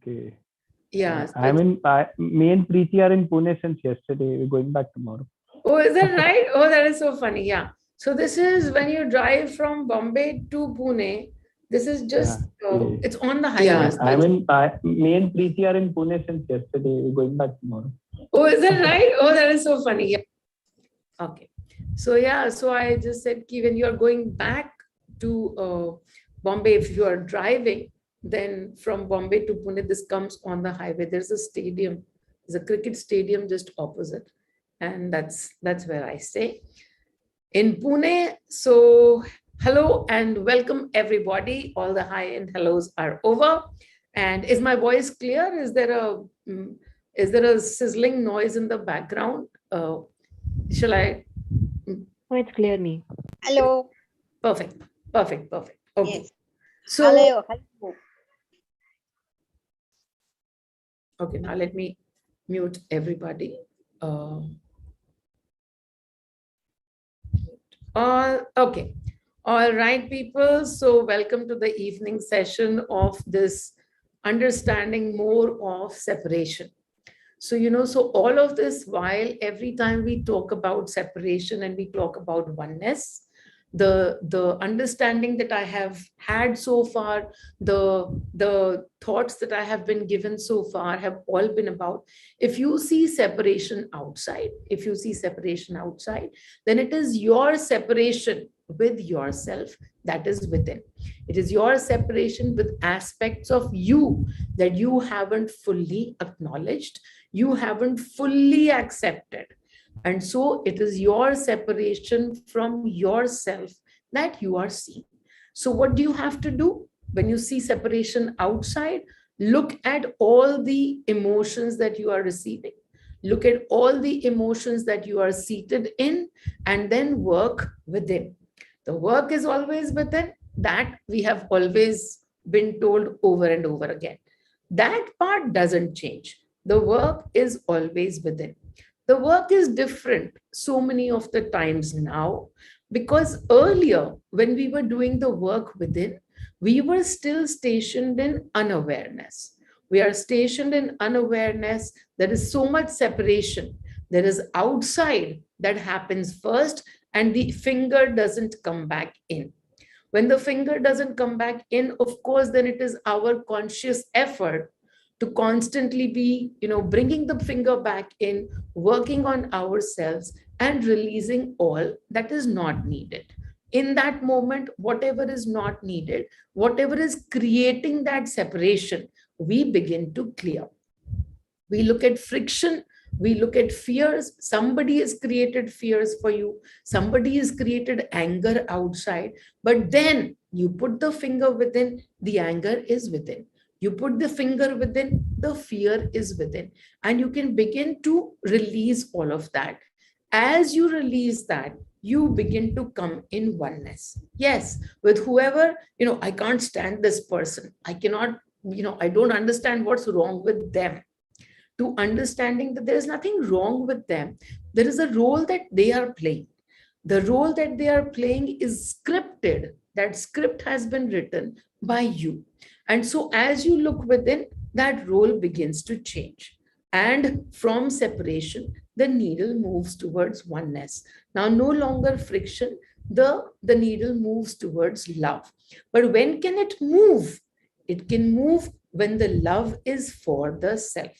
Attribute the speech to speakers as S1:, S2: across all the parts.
S1: Okay.
S2: Yeah. So
S1: Me and Preeti are in Pune since yesterday. We're going back tomorrow.
S2: oh, is that right? Oh, that is so funny. Yeah. So this is when you drive from Bombay to Pune. This is just, it's on the highway.
S1: Me and Preeti are in Pune since yesterday. We're going back tomorrow.
S2: Oh, is that right? Oh, that is so funny. Yeah. Okay. So yeah, so I just said, ki when you are going back to Bombay, if you are driving, then from Bombay to Pune, this comes on the highway. There's a stadium, there's a cricket stadium just opposite. And that's where I stay in Pune. So hello and welcome everybody. All the high-end hellos are over. And is my voice clear? Is there a sizzling noise in the background? Shall I?
S3: Oh, it's clear me.
S4: Hello.
S2: Perfect. Okay.
S4: Yes.
S2: So
S4: Hello.
S2: okay, now let me mute everybody. Okay. All right, people. So welcome to the evening session of this understanding more of separation. So, so all of this, while every time we talk about separation and we talk about oneness, the understanding that I have had so far, the thoughts that I have been given so far have all been about, if you see separation outside, then it is your separation with yourself that is within. It is your separation with aspects of you that you haven't fully acknowledged, you haven't fully accepted. And so it is your separation from yourself that you are seeing. So what do you have to do when you see separation outside? Look at all the emotions that you are receiving. Look at all the emotions that you are seated in, and then work within. The work is always within. That we have always been told over and over again. That part doesn't change. The work is always within. The work is different so many of the times now, because earlier when we were doing the work within, we were still stationed in unawareness. We are stationed in unawareness. There is so much separation. There is outside that happens first, and the finger doesn't come back in. When the finger doesn't come back in, of course, then it is our conscious effort to constantly be, bringing the finger back in, working on ourselves and releasing all that is not needed. In that moment, whatever is not needed, whatever is creating that separation, we begin to clear. We look at friction, we look at fears. Somebody has created fears for you, somebody has created anger outside, but then you put the finger within, the anger is within. You put the finger within, the fear is within, and you can begin to release all of that. As you release that, you begin to come in oneness. Yes, with whoever, I can't stand this person. I cannot, I don't understand what's wrong with them. To understanding that there is nothing wrong with them. There is a role that they are playing. The role that they are playing is scripted. That script has been written by you. And so as you look within, that role begins to change. And from separation, the needle moves towards oneness. Now, no longer friction, the needle moves towards love. But when can it move? It can move when the love is for the self.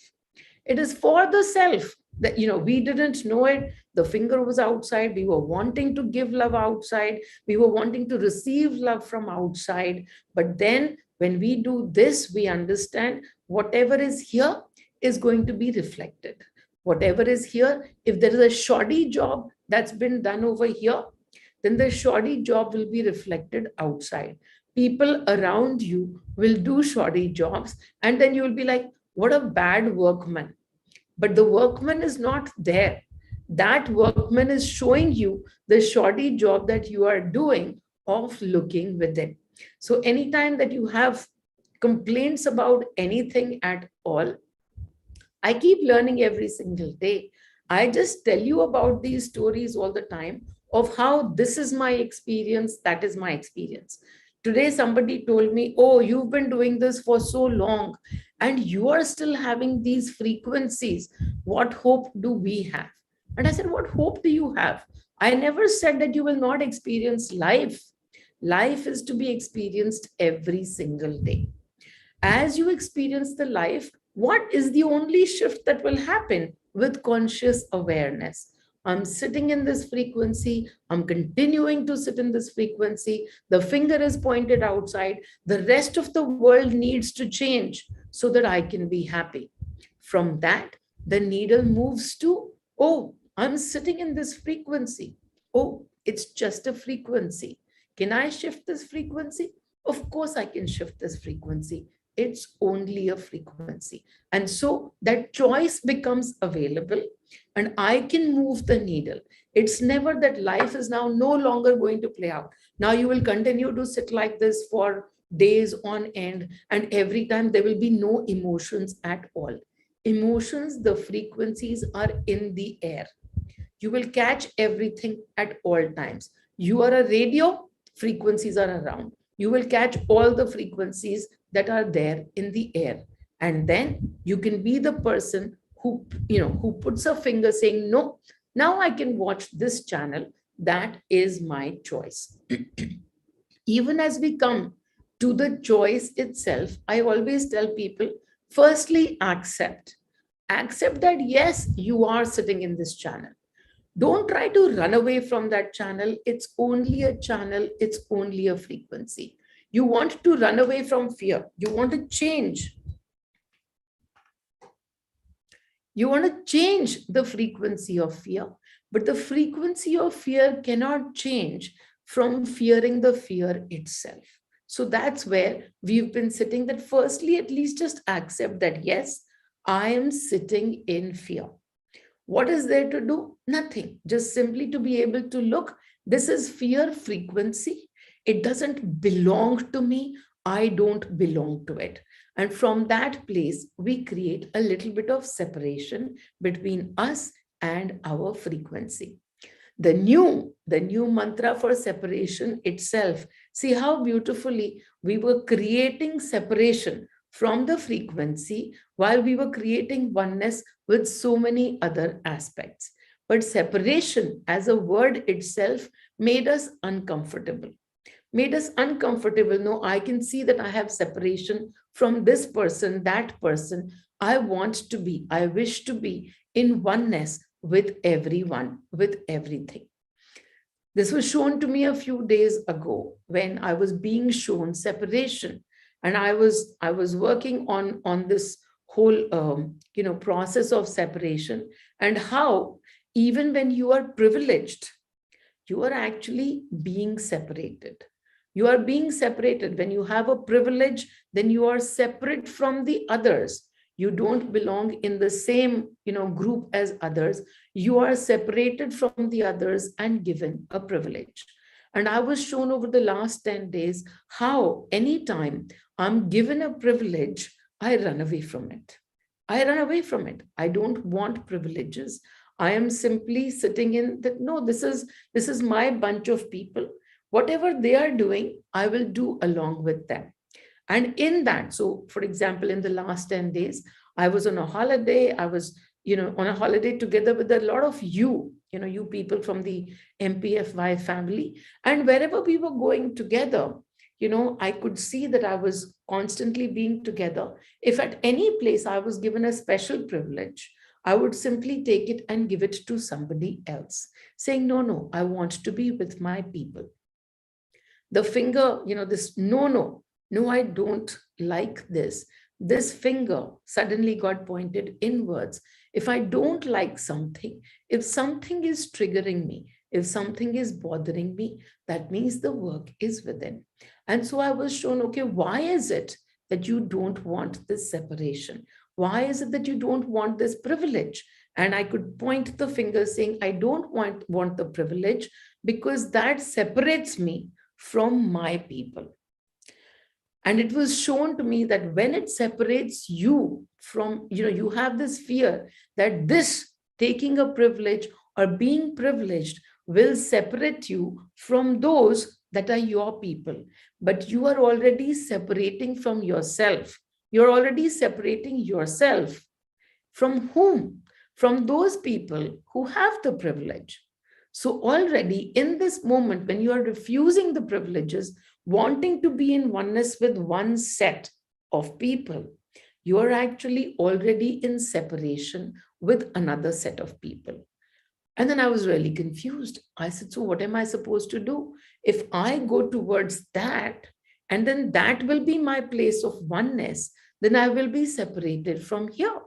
S2: It is for the self that, we didn't know it. The finger was outside. We were wanting to give love outside. We were wanting to receive love from outside. But then when we do this, we understand whatever is here is going to be reflected. Whatever is here, if there is a shoddy job that's been done over here, then the shoddy job will be reflected outside. People around you will do shoddy jobs, and then you will be like, what a bad workman. But the workman is not there. That workman is showing you the shoddy job that you are doing of looking within. So anytime that you have complaints about anything at all, I keep learning every single day. I just tell you about these stories all the time of how this is my experience, that is my experience. Today, somebody told me, oh, you've been doing this for so long and you are still having these frequencies, what hope do we have? And I said, what hope do you have? I never said that you will not experience life. Life is to be experienced every single day. As you experience the life, what is the only shift that will happen? With conscious awareness. I'm sitting in this frequency. I'm continuing to sit in this frequency. The finger is pointed outside. The rest of the world needs to change so that I can be happy. From that, the needle moves to, oh, I'm sitting in this frequency. Oh, it's just a frequency. Can I shift this frequency? Of course, I can shift this frequency. It's only a frequency. And so that choice becomes available and I can move the needle. It's never that life is now no longer going to play out. Now you will continue to sit like this for days on end, and every time there will be no emotions at all. Emotions, the frequencies are in the air. You will catch everything at all times. You are a radio, frequencies are around. You will catch all the frequencies that are there in the air. And then you can be the person who puts a finger saying, no, now I can watch this channel. That is my choice. Even as we come to the choice itself, I always tell people, firstly, accept. Accept that, yes, you are sitting in this channel. Don't try to run away from that channel. It's only a channel. It's only a frequency. You want to run away from fear. You want to change. You want to change the frequency of fear. But the frequency of fear cannot change from fearing the fear itself. So that's where we've been sitting, that firstly, at least just accept that, yes, I am sitting in fear. What is there to do? Nothing. Just simply to be able to look, this is fear frequency. It doesn't belong to me. I don't belong to it. And from that place, we create a little bit of separation between us and our frequency. The new mantra for separation itself, see how beautifully we were creating separation from the frequency while we were creating oneness with so many other aspects. But separation as a word itself made us uncomfortable. No, I can see that I have separation from this person, that person. I wish to be in oneness with everyone, with everything. This was shown to me a few days ago when I was being shown separation, and I was working on this whole process of separation, and how even when you are privileged, you are actually being separated. You are being separated. When you have a privilege, then you are separate from the others. You don't belong in the same group as others. You are separated from the others and given a privilege. And I was shown over the last 10 days how anytime I'm given a privilege, I run away from it. I run away from it. I don't want privileges. I am simply sitting in that, no, this is my bunch of people. Whatever they are doing, I will do along with them. And in that, so for example, in the last 10 days, I was on a holiday. I was, on a holiday together with a lot of you people from the MPFY family. And wherever we were going together, I could see that I was constantly being together. If at any place I was given a special privilege, I would simply take it and give it to somebody else, saying, no, I want to be with my people. The finger, this no, I don't like this. This finger suddenly got pointed inwards. If I don't like something, if something is triggering me, if something is bothering me, that means the work is within. And so I was shown, okay, why is it that you don't want this separation? Why is it that you don't want this privilege? And I could point the finger saying, I don't want the privilege because that separates me from my people. And it was shown to me that when it separates you from, you have this fear that this taking a privilege or being privileged will separate you from those that are your people. But you are already separating from yourself You're already separating yourself. From whom? From those people who have the privilege. So, already in this moment, when you are refusing the privileges, wanting to be in oneness with one set of people, you are actually already in separation with another set of people. And then I was really confused. I said, so what am I supposed to do? If I go towards that, and then that will be my place of oneness, then I will be separated from here.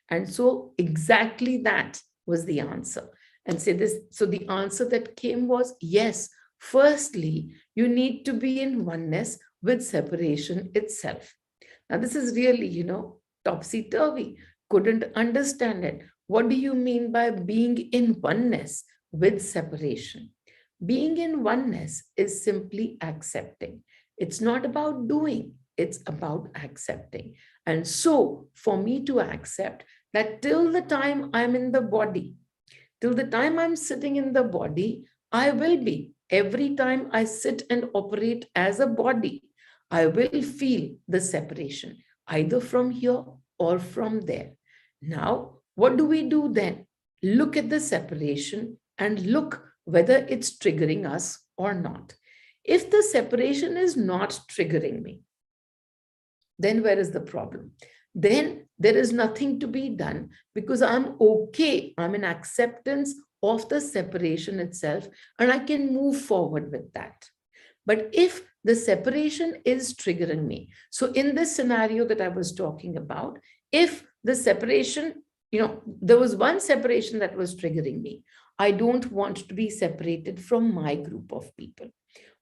S2: And so exactly that was the answer. And say this, so the answer that came was yes. Firstly, you need to be in oneness with separation itself. Now, this is really, topsy-turvy. Couldn't understand it. What do you mean by being in oneness with separation? Being in oneness is simply accepting. It's not about doing, it's about accepting. And so, for me to accept that till the time I'm in the body, till the time I'm sitting in the body, I will be. Every time I sit and operate as a body, I will feel the separation, either from here or from there. Now, what do we do then? Look at the separation and look whether it's triggering us or not. If the separation is not triggering me, then where is the problem? Then there is nothing to be done because I'm okay. I'm in acceptance of the separation itself and I can move forward with that. But if the separation is triggering me, so in this scenario that I was talking about, if the separation, there was one separation that was triggering me, I don't want to be separated from my group of people.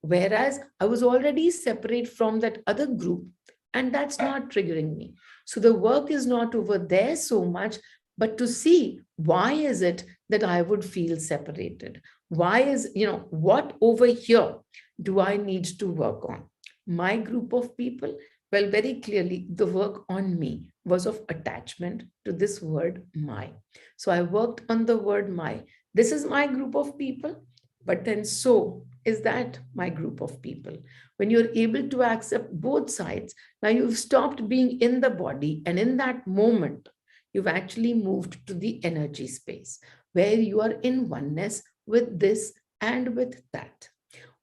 S2: Whereas I was already separate from that other group, and that's not triggering me. So the work is not over there so much, but to see why is it that I would feel separated? Why is, what over here do I need to work on? My group of people, well, very clearly, the work on me was of attachment to this word my. So I worked on the word my. This is my group of people, but then so is that my group of people. When you're able to accept both sides, now you've stopped being in the body, and in that moment, you've actually moved to the energy space where you are in oneness with this and with that.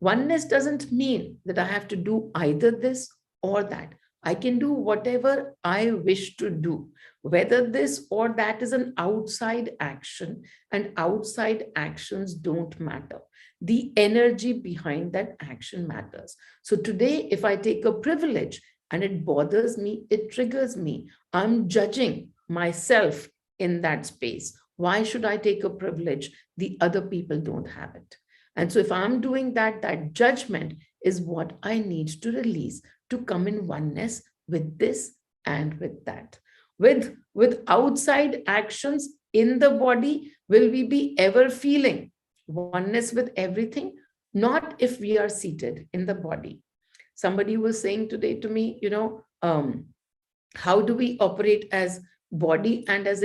S2: Oneness doesn't mean that I have to do either this or that. I can do whatever I wish to do, whether this or that is an outside action, and outside actions don't matter. The energy behind that action matters. So today, if I take a privilege and it bothers me, it triggers me, I'm judging myself in that space. Why should I take a privilege? The other people don't have it. And so if I'm doing that, that judgment is what I need to release to come in oneness with this and with that. With outside actions in the body, will we be ever feeling oneness with everything? Not if we are seated in the body. Somebody was saying today to me, how do we operate as body and as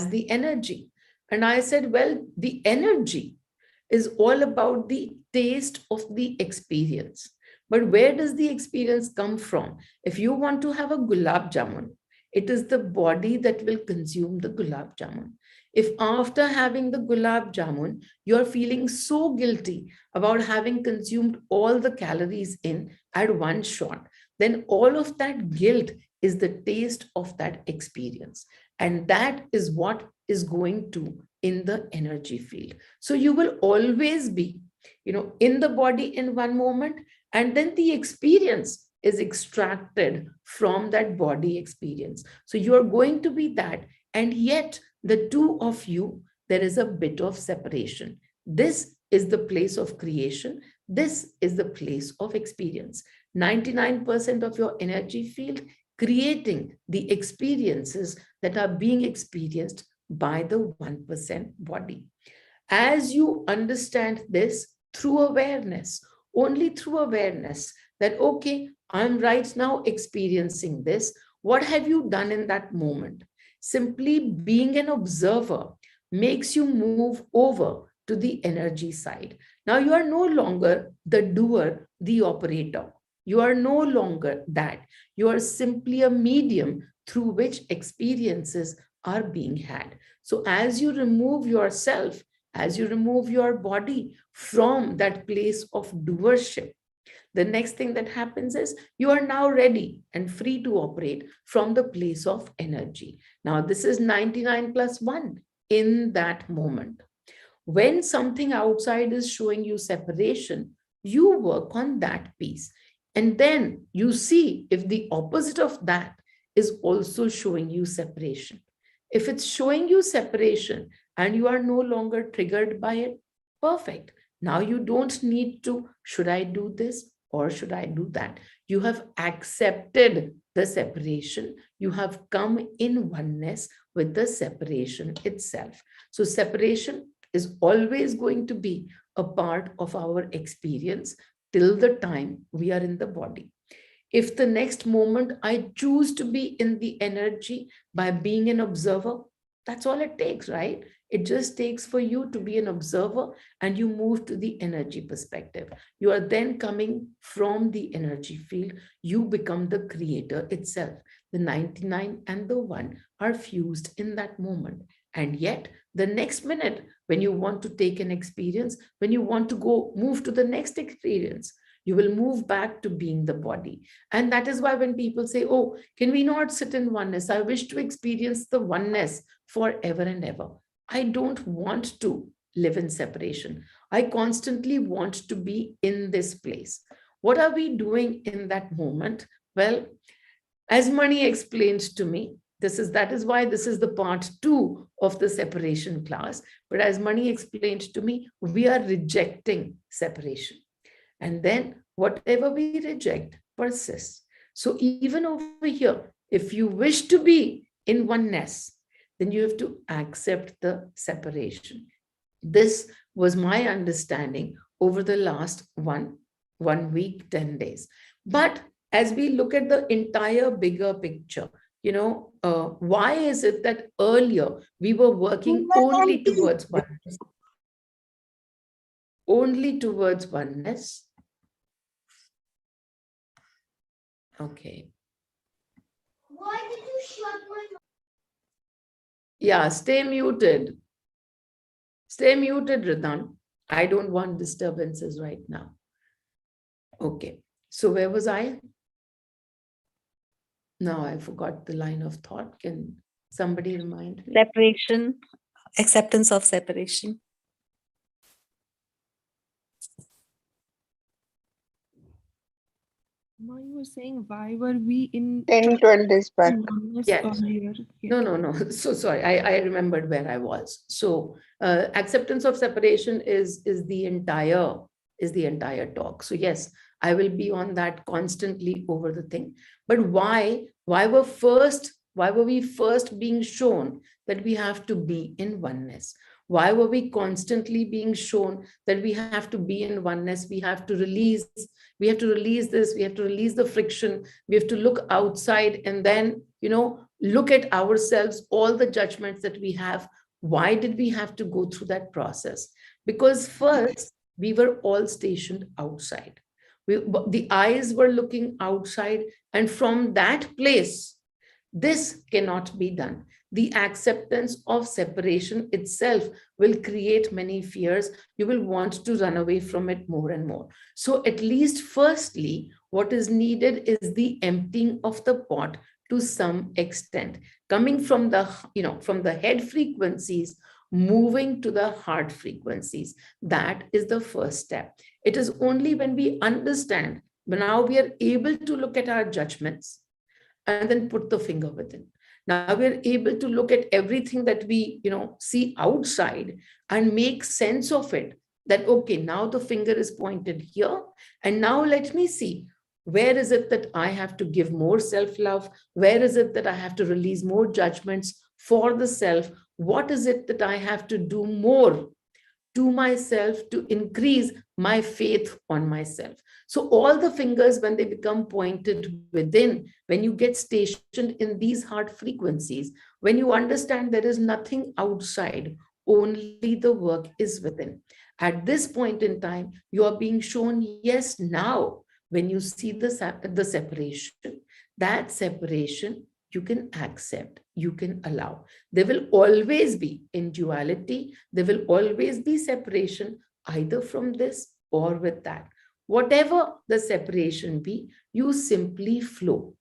S2: the energy? And I said, well, the energy is all about the taste of the experience. But where does the experience come from? If you want to have a gulab jamun, it is the body that will consume the gulab jamun. If after having the gulab jamun, you're feeling so guilty about having consumed all the calories in at one shot, then all of that guilt is the taste of that experience. And that is what is going to in the energy field. So you will always be, in the body in one moment, and then the experience is extracted from that body experience. So you're going to be that, and yet the two of you, there is a bit of separation. This is the place of creation. This is the place of experience. 99% of your energy field creating the experiences that are being experienced by the 1% body. As you understand this through awareness, only through awareness that, okay, I'm right now experiencing this. What have you done in that moment? Simply being an observer makes you move over to the energy side. Now you are no longer the doer, the operator. You are no longer that. You are simply a medium through which experiences are being had. So as you remove yourself, as you remove your body from that place of doership, the next thing that happens is you are now ready and free to operate from the place of energy. Now, this is 99 plus 1 in that moment. When something outside is showing you separation, you work on that piece. And then you see if the opposite of that is also showing you separation. If it's showing you separation and you are no longer triggered by it, perfect. Now you don't need to, should I do this or should I do that? You have accepted the separation. You have come in oneness with the separation itself. So separation is always going to be a part of our experience till the time we are in the body. If the next moment I choose to be in the energy by being an observer, that's all it takes, right? It just takes for you to be an observer and you move to the energy perspective. You are then coming from the energy field. You become the creator itself. The 99 and the 1 are fused in that moment. And yet, the next minute, when you want to take an experience, when you want to go move to the next experience, you will move back to being the body. And that is why when people say, oh, can we not sit in oneness? I wish to experience the oneness forever and ever. I don't want to live in separation. I constantly want to be in this place. What are we doing in that moment? Well, as Mani explained to me, that is why this is the part 2 of the separation class. But as Mani explained to me, we are rejecting separation. And then whatever we reject persists. So even over here, if you wish to be in oneness, then you have to accept the separation. This was my understanding over the last one week, 10 days. But as we look at the entire bigger picture, why is it that earlier we were working only towards oneness? Only towards oneness. Okay. Why did you shut my mouth? Yeah, stay muted. Stay muted, Ridan. I don't want disturbances right now. Okay. So where was I? Now I forgot the line of thought. Can somebody remind me?
S3: Separation.
S4: Acceptance of separation.
S5: You were saying why were we in
S6: 10-12 days back.
S2: Yes.
S5: earlier?
S2: No. So sorry, I remembered where I was. So acceptance of separation is the entire talk. So yes, I will be on that constantly over the thing. But why were we first being shown that we have to be in oneness? Why were we constantly being shown that we have to be in oneness? We have to release this, we have to release the friction, we have to look outside and then, look at ourselves, all the judgments that we have. Why did we have to go through that process? Because first, we were all stationed outside. The eyes were looking outside, and from that place, this cannot be done. The acceptance of separation itself will create many fears. You will want to run away from it more and more. So at least firstly, what is needed is the emptying of the pot to some extent, coming from the head frequencies, moving to the heart frequencies. That is the first step. It is only when we understand, but now we are able to look at our judgments and then put the finger within. Now we're able to look at everything that we, see outside and make sense of it. That, okay, now the finger is pointed here. And now let me see, where is it that I have to give more self-love? Where is it that I have to release more judgments for the self? What is it that I have to do more to myself to increase my faith on myself? So all the fingers, when they become pointed within, when you get stationed in these heart frequencies, when you understand there is nothing outside, only the work is within. At this point in time, you are being shown, yes, now when you see the separation, that separation you can accept, you can allow. There will always be, in duality, there will always be separation, either from this or with that. Whatever the separation be, you simply flow.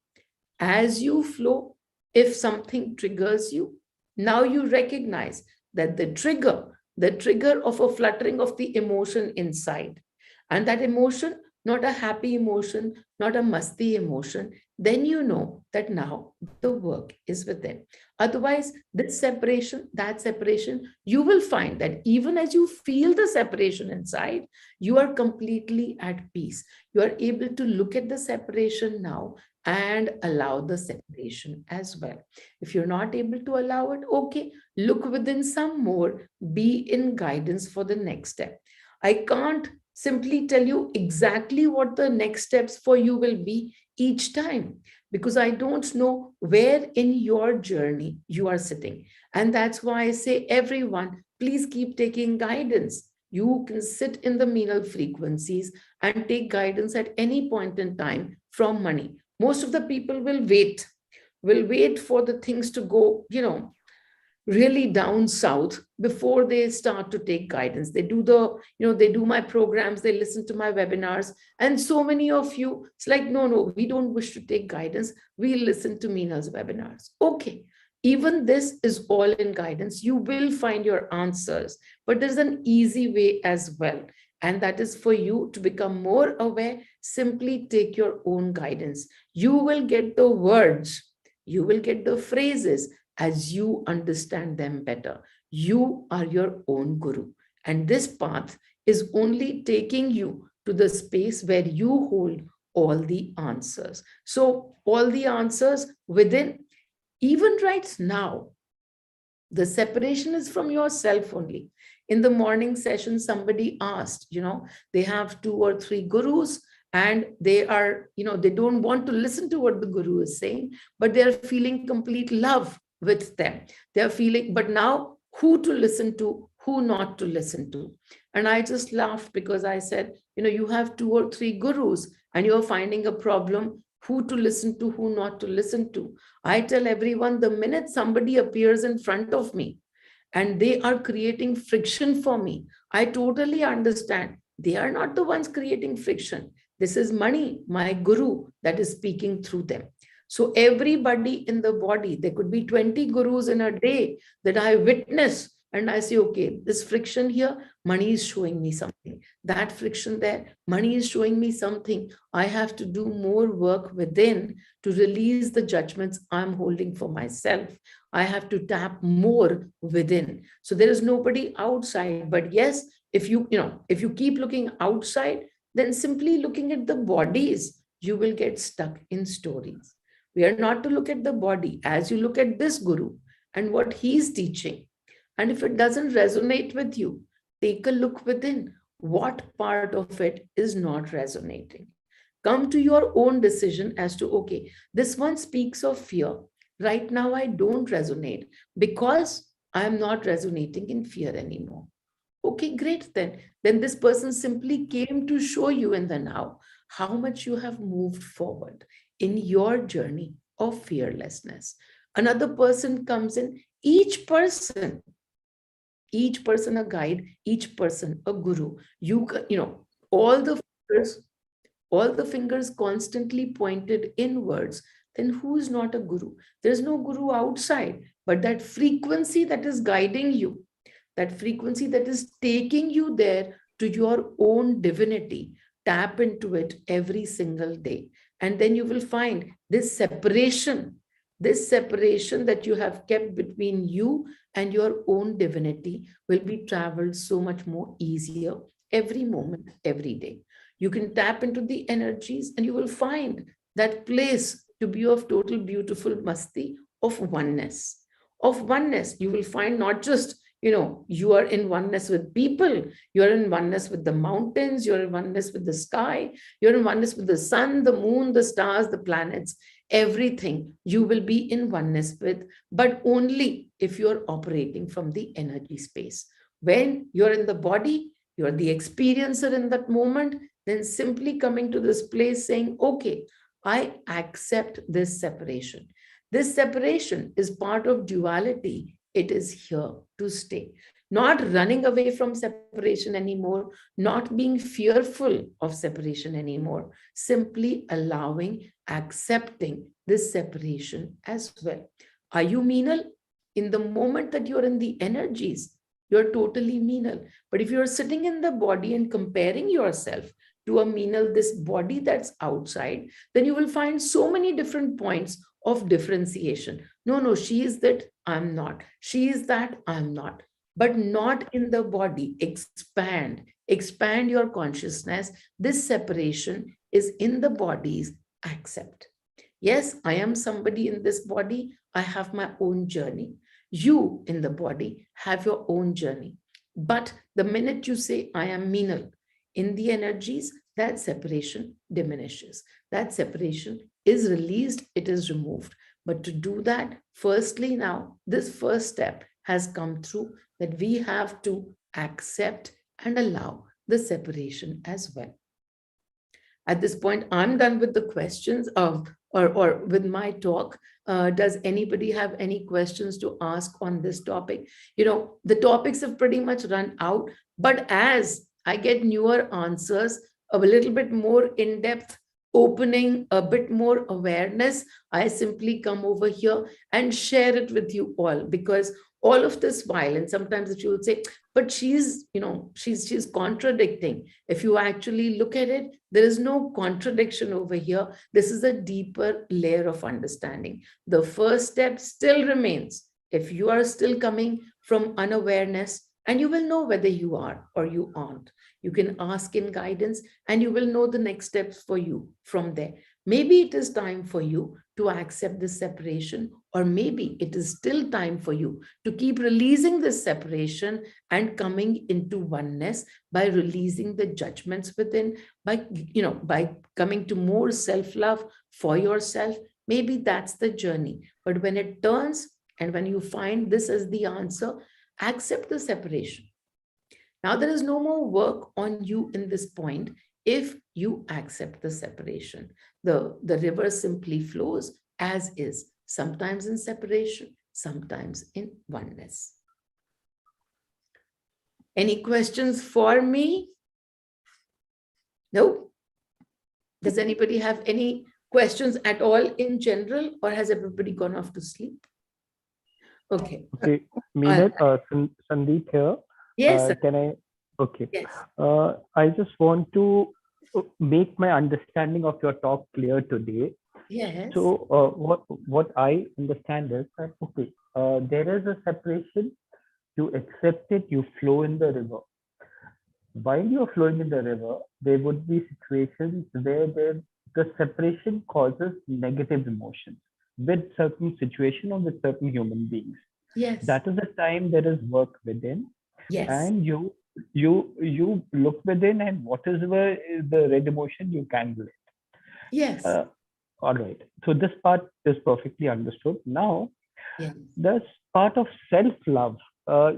S2: As you flow, if something triggers you, now you recognize that the trigger of a fluttering of the emotion inside, and that emotion, not a happy emotion, not a musty emotion, then you know that now the work is within. Otherwise, this separation, that separation, you will find that even as you feel the separation inside, you are completely at peace. You are able to look at the separation now and allow the separation as well. If you're not able to allow it, okay, look within some more, be in guidance for the next step. I can't simply tell you exactly what the next steps for you will be each time, because I don't know where in your journey you are sitting. And that's why I say, everyone, please keep taking guidance. You can sit in the Meenal frequencies and take guidance at any point in time from money. Most of the people will wait for the things to go, really down south before they start to take guidance. They do they do my programs, they listen to my webinars, and so many of you, it's like, no, we don't wish to take guidance. We listen to Meenal's webinars. Okay, even this is all in guidance. You will find your answers, but there's an easy way as well. And that is for you to become more aware. Simply take your own guidance. You will get the words, you will get the phrases as you understand them better. You are your own guru. And this path is only taking you to the space where you hold all the answers. So, all the answers within, even right now, the separation is from yourself only. In the morning session, somebody asked, they have 2 or 3 gurus, and they are, they don't want to listen to what the guru is saying, but they're feeling complete love with them. They're feeling, but now who to listen to, who not to listen to. And I just laughed because I said, you have 2 or 3 gurus and you're finding a problem, who to listen to, who not to listen to. I tell everyone, the minute somebody appears in front of me and they are creating friction for me, I totally understand. They are not the ones creating friction. This is money, my guru, that is speaking through them. So everybody in the body, there could be 20 gurus in a day that I witness, and I say, okay, this friction here, money is showing me something. That friction there, money is showing me something. I have to do more work within to release the judgments I'm holding for myself. I have to tap more within. So there is nobody outside. But yes, if you keep looking outside, then simply looking at the bodies, you will get stuck in stories. We are not to look at the body as you look at this guru and what he's teaching. And if it doesn't resonate with you, take a look within. What part of it is not resonating? Come to your own decision as to, okay, this one speaks of fear. Right now, I don't resonate because I'm not resonating in fear anymore. Okay, great then. Then this person simply came to show you in the now how much you have moved forward in your journey of fearlessness. Another person comes in, each person a guide, each person a guru. All the fingers, constantly pointed inwards. Then who is not a guru? There's no guru outside, but that frequency that is guiding you, that frequency that is taking you there to your own divinity. Tap into it every single day. And then you will find this separation that you have kept between you and your own divinity will be traveled so much more easier every moment, every day. You can tap into the energies and you will find that place to be of total beautiful masti, of oneness. Of oneness, you will find not just, you are in oneness with people, you're in oneness with the mountains, you're in oneness with the sky, you're in oneness with the sun, the moon, the stars, the planets, everything you will be in oneness with, but only if you're operating from the energy space. When you're in the body, you're the experiencer in that moment, then simply coming to this place saying, okay, I accept this separation. This separation is part of duality. It is here to stay. Not running away from separation anymore, not being fearful of separation anymore, simply allowing, accepting this separation as well. Are you Meenal? In the moment that you're in the energies, you're totally Meenal. But if you're sitting in the body and comparing yourself to a Meenal, this body that's outside, then you will find so many different points of differentiation. No, no, she is that, I'm not. She is that, I'm not. But not in the body. Expand your consciousness. This separation is in the body's accept. Yes, I am somebody in this body. I have my own journey. You in the body have your own journey. But the minute you say, I am Meenal, in the energies, that separation diminishes. That separation is released, it is removed. But to do that, firstly, now, this first step has come through that we have to accept and allow the separation as well. At this point, I'm done with the questions of or with my talk. Does anybody have any questions to ask on this topic? The topics have pretty much run out, but as I get newer answers, a little bit more in-depth, opening a bit more awareness, I simply come over here and share it with you all, because all of this violence, sometimes if you would say, but she's contradicting. If you actually look at it, there is no contradiction over here. This is a deeper layer of understanding. The first step still remains. If you are still coming from unawareness, and you will know whether you are or you aren't. You can ask in guidance and you will know the next steps for you from there. Maybe it is time for you to accept this separation, or maybe it is still time for you to keep releasing this separation and coming into oneness by releasing the judgments within, by coming to more self-love for yourself. Maybe that's the journey. But when it turns and when you find this as the answer, accept the separation. Now there is no more work on you in this point if you accept the separation. The river simply flows as is, sometimes in separation, sometimes in oneness. Any questions for me? No? Does anybody have any questions at all in general, or has everybody gone off to sleep? Okay.
S1: Okay, Meenal, Sandeep here.
S2: Yes.
S1: Can I? Okay.
S2: Yes.
S1: I just want to make my understanding of your talk clear today.
S2: Yes.
S1: So what I understand is that, okay, there is a separation, you accept it, you flow in the river. While you're flowing in the river, there would be situations where the separation causes negative emotions with certain situation or with certain human beings.
S2: Yes.
S1: That is the time there is work within.
S2: Yes.
S1: And you look within, and whatever is the red emotion, you can do it.
S2: Yes.
S1: All right. So this part is perfectly understood. Now,
S2: Yes.
S1: this part of self-love,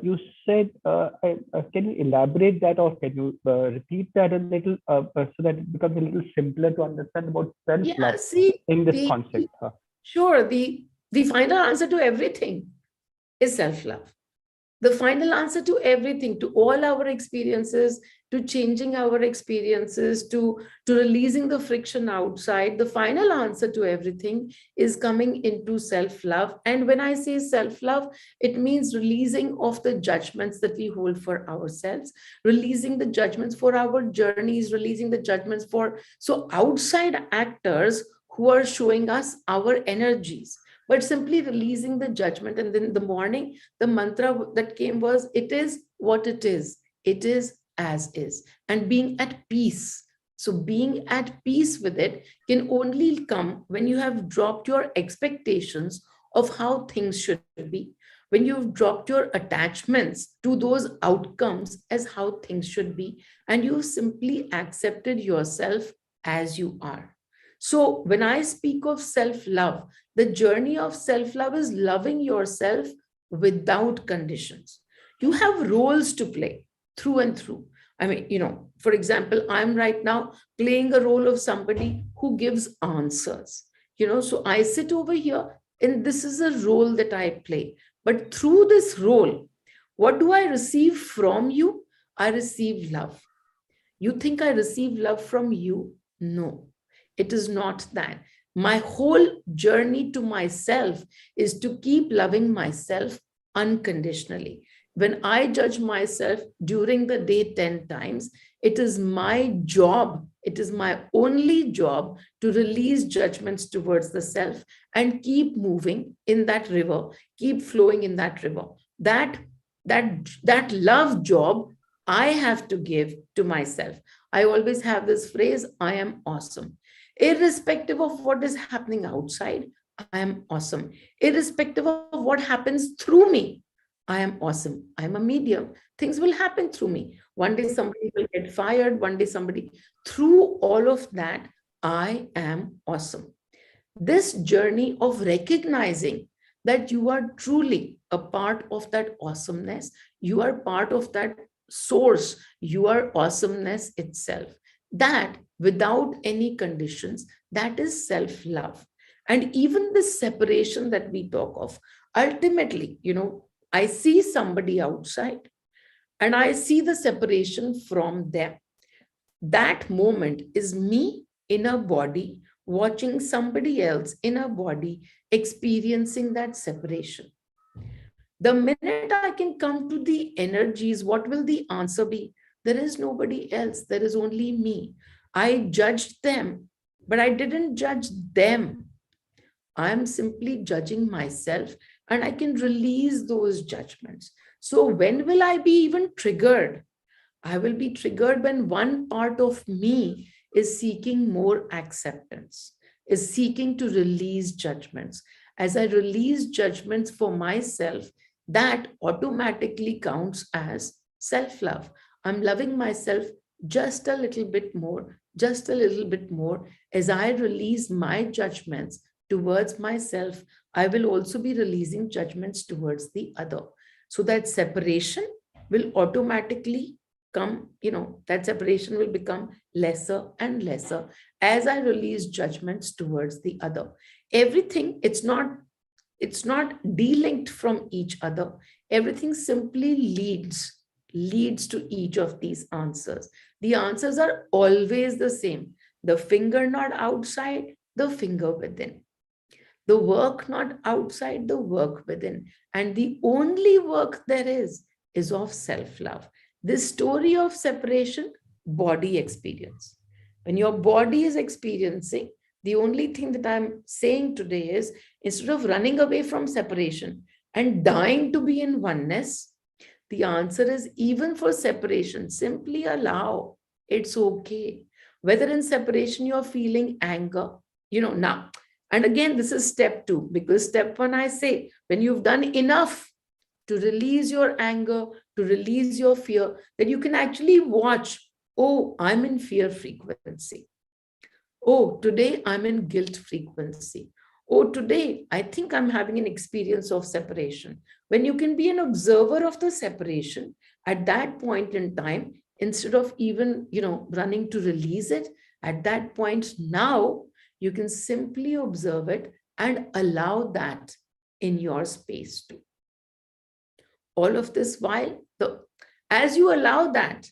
S1: you said, can you elaborate that, or can you repeat that a little so that it becomes a little simpler to understand about self-love in this concept?
S2: Sure. The final answer to everything is self-love. The final answer to everything, to all our experiences, to changing our experiences, to releasing the friction outside, the final answer to everything is coming into self-love. And when I say self-love, it means releasing of the judgments that we hold for ourselves, releasing the judgments for our journeys, releasing the judgments for outside actors who are showing us our energies, but simply releasing the judgment. And then in the morning, the mantra that came was, it is what it is as is, and being at peace. So being at peace with it can only come when you have dropped your expectations of how things should be, when you've dropped your attachments to those outcomes as how things should be, and you simply accepted yourself as you are. So when I speak of self-love, the journey of self-love is loving yourself without conditions. You have roles to play through and through. I mean, for example, I'm right now playing a role of somebody who gives answers. So I sit over here and this is a role that I play. But through this role, what do I receive from you? I receive love. You think I receive love from you? No, it is not that. My whole journey to myself is to keep loving myself unconditionally. When I judge myself during the day 10 times, it is my job, it is my only job to release judgments towards the self and keep moving in that river, keep flowing in that river. That love job I have to give to myself. I always have this phrase, I am awesome. Irrespective of what is happening outside, I am awesome. Irrespective of what happens through me, I am awesome. I am a medium. Things will happen through me. One day somebody will get fired, one day somebody. Through all of that, I am awesome. This journey of recognizing that you are truly a part of that awesomeness, you are part of that source, you are awesomeness itself. That without any conditions, that is self love. And even this separation that we talk of, ultimately, I see somebody outside and I see the separation from them. That moment is me in a body watching somebody else in a body experiencing that separation. The minute I can come to the energies, what will the answer be? There is nobody else, there is only me. I judged them, but I didn't judge them. I am simply judging myself, and I can release those judgments. So, when will I be even triggered? I will be triggered when one part of me is seeking more acceptance, is seeking to release judgments. As I release judgments for myself, that automatically counts as self love. I'm loving myself just a little bit more, just a little bit more. As I release my judgments towards myself, I will also be releasing judgments towards the other. So that separation will automatically come, that separation will become lesser and lesser as I release judgments towards the other. Everything, it's not delinked from each other. Everything simply leads to each of these answers. The answers are always the same. The finger not outside, the finger within. The work not outside, the work within. And the only work there is of self-love. This story of separation, body experience. When your body is experiencing, the only thing that I'm saying today is, instead of running away from separation and dying to be in oneness, the answer is, even for separation, simply allow. It's okay. Whether in separation you're feeling anger, now. And again, this is step 2, because step 1, I say, when you've done enough to release your anger, to release your fear, then you can actually watch, oh, I'm in fear frequency. Oh, today I'm in guilt frequency. Oh, today I think I'm having an experience of separation. When you can be an observer of the separation at that point in time, instead of even, running to release it, at that point now, you can simply observe it and allow that in your space too. All of this while, as you allow that,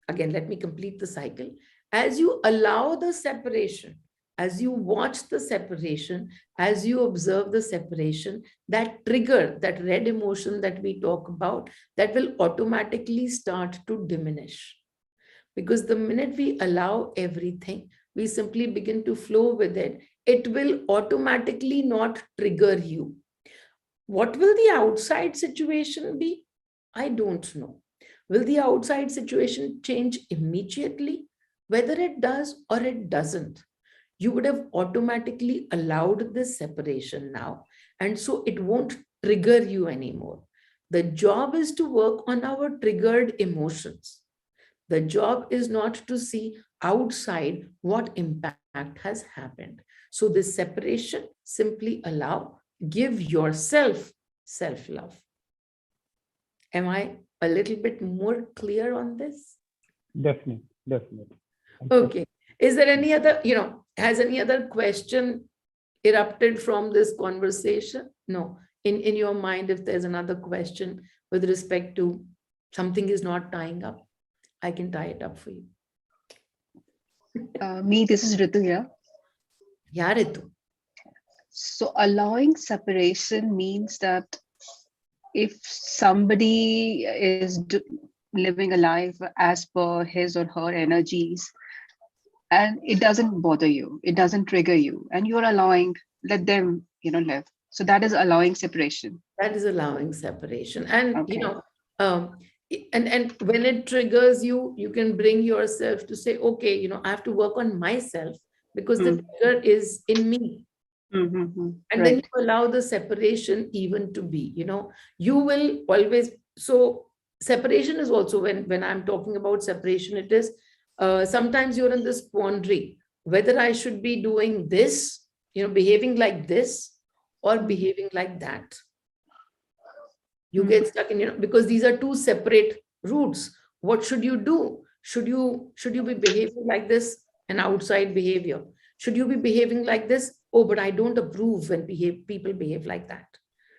S2: again, let me complete the cycle. As you allow the separation, as you watch the separation, as you observe the separation, that trigger, that red emotion that we talk about, that will automatically start to diminish. Because the minute we allow everything, we simply begin to flow with it, it will automatically not trigger you. What will the outside situation be? I don't know. Will the outside situation change immediately? Whether it does or it doesn't, you would have automatically allowed this separation now. And so it won't trigger you anymore. The job is to work on our triggered emotions. The job is not to see outside what impact has happened. So this separation, simply allow, give yourself self-love. Am I a little bit more clear on this?
S1: Definitely, definitely.
S2: Okay. Is there any other, has any other question erupted from this conversation? No. In your mind, if there's another question with respect to something is not tying up, I can tie it up for you.
S6: This is Ritu here.
S2: Yeah, Ritu.
S6: So allowing separation means that if somebody is living a life as per his or her energies, and it doesn't bother you, it doesn't trigger you, and you're allowing, let them, live. So that is allowing separation.
S2: That is allowing separation. And,
S6: Okay.
S2: um, and when it triggers you, you can bring yourself to say, okay, I have to work on myself because the trigger is in me. And then
S6: Right.
S2: you allow the separation even to be, you will always, so separation is also when I'm talking about separation, it is sometimes you're in this quandary, whether I should be doing this, behaving like this or behaving like that. You get stuck in, because these are two separate routes. What should you do? Should you be behaving like this? An outside behavior. Should you be behaving like this? Oh, but I don't approve when people behave like that.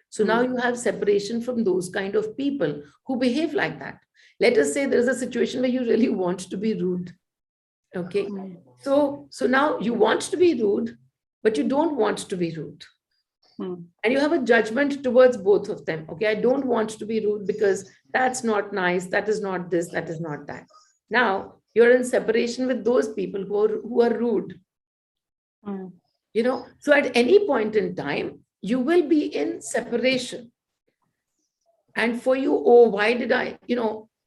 S2: So now you have separation from those kind of people who behave like that. Let us say there's a situation where you really want to be rude. Okay. So now you want to be rude, but you don't want to be rude. And you have a judgment towards both of them. Okay, I don't want to be rude because that's not nice. That is not this, that is not that. Now you're in separation with those people who are rude. So at any point in time, you will be in separation. And for you, oh, why did I,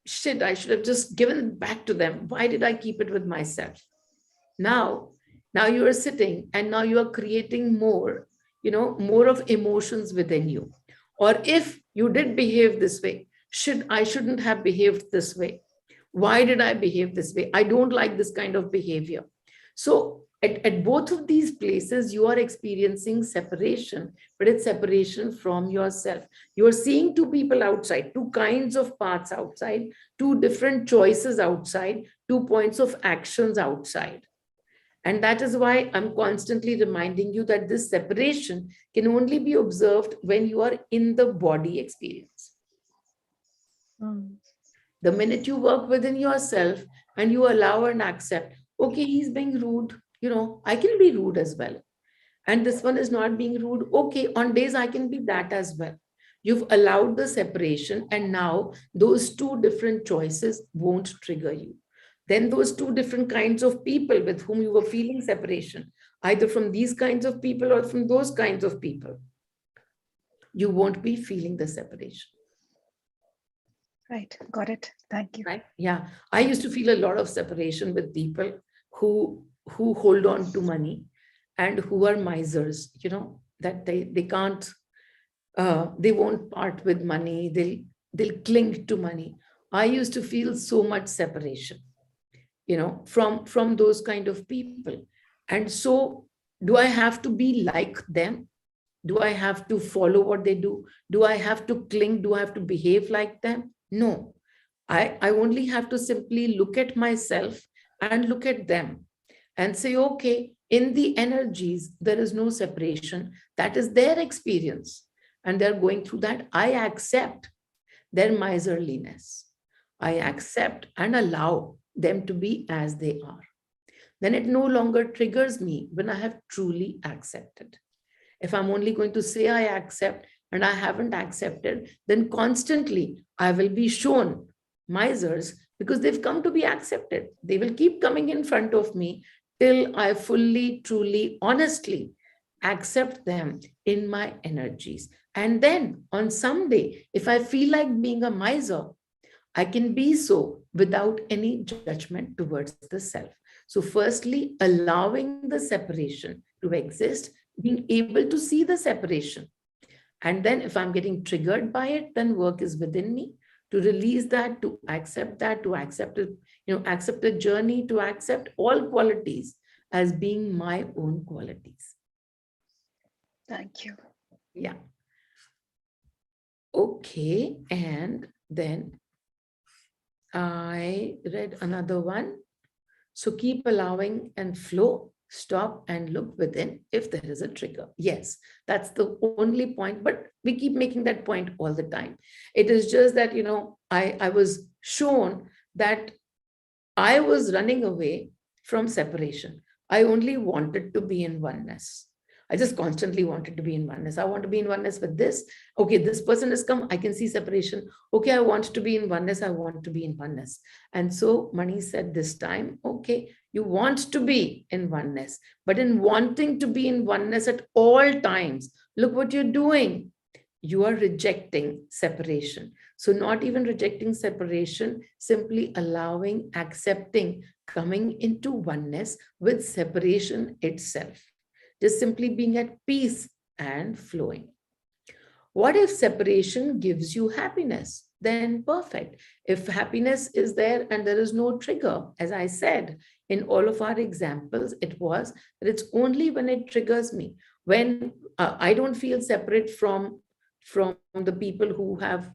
S2: shit, I should have just given it back to them. Why did I keep it with myself? Now you are sitting and now you are creating more of emotions within you. Or if you did behave this way, I shouldn't have behaved this way. Why did I behave this way? I don't like this kind of behavior. So at both of these places, you are experiencing separation, but it's separation from yourself. You are seeing two people outside, two kinds of paths outside, two different choices outside, 2 points of actions outside. And that is why I'm constantly reminding you that this separation can only be observed when you are in the body experience. The minute you work within yourself and you allow and accept, okay, he's being rude, I can be rude as well. And this one is not being rude. Okay, on days I can be that as well. You've allowed the separation, and now those two different choices won't trigger you. Then those two different kinds of people with whom you were feeling separation, either from these kinds of people or from those kinds of people, you won't be feeling the separation.
S6: Right. Got it. Thank you.
S2: Right? Yeah. I used to feel a lot of separation with people who hold on to money and who are misers, that they can't, they won't part with money. They'll cling to money. I used to feel so much separation, from those kind of people. And so do I have to be like them? Do I have to follow what they do? Do I have to cling? Do I have to behave like them? No. I only have to simply look at myself and look at them and say, okay, in the energies, there is no separation. That is their experience. And they're going through that. I accept their miserliness. I accept and allow them to be as they are. Then it no longer triggers me when I have truly accepted. If I'm only going to say I accept and I haven't accepted, then constantly I will be shown misers because they've come to be accepted. They will keep coming in front of me till I fully, truly, honestly accept them in my energies. And then on some day, if I feel like being a miser, I can be so without any judgment towards the self. So, firstly, allowing the separation to exist, being able to see the separation. And then, if I'm getting triggered by it, then work is within me to release that, to accept that, to accept it, accept the journey, to accept all qualities as being my own qualities.
S6: Thank you.
S2: Yeah. Okay. And then I read another one. So keep allowing and flow, stop and look within if there is a trigger. Yes, that's the only point, but we keep making that point all the time. It is just that, I was shown that I was running away from separation. I only wanted to be in oneness. I just constantly wanted to be in oneness. I want to be in oneness with this. Okay, this person has come. I can see separation. Okay, I want to be in oneness. I want to be in oneness. And so Mani said this time, okay, you want to be in oneness, but in wanting to be in oneness at all times, look what you're doing. You are rejecting separation. So, not even rejecting separation, simply allowing, accepting, coming into oneness with separation itself. Just simply being at peace and flowing. What if separation gives you happiness? Then perfect. If happiness is there and there is no trigger, as I said, in all of our examples, it was that it's only when it triggers me, when I don't feel separate from the people who have,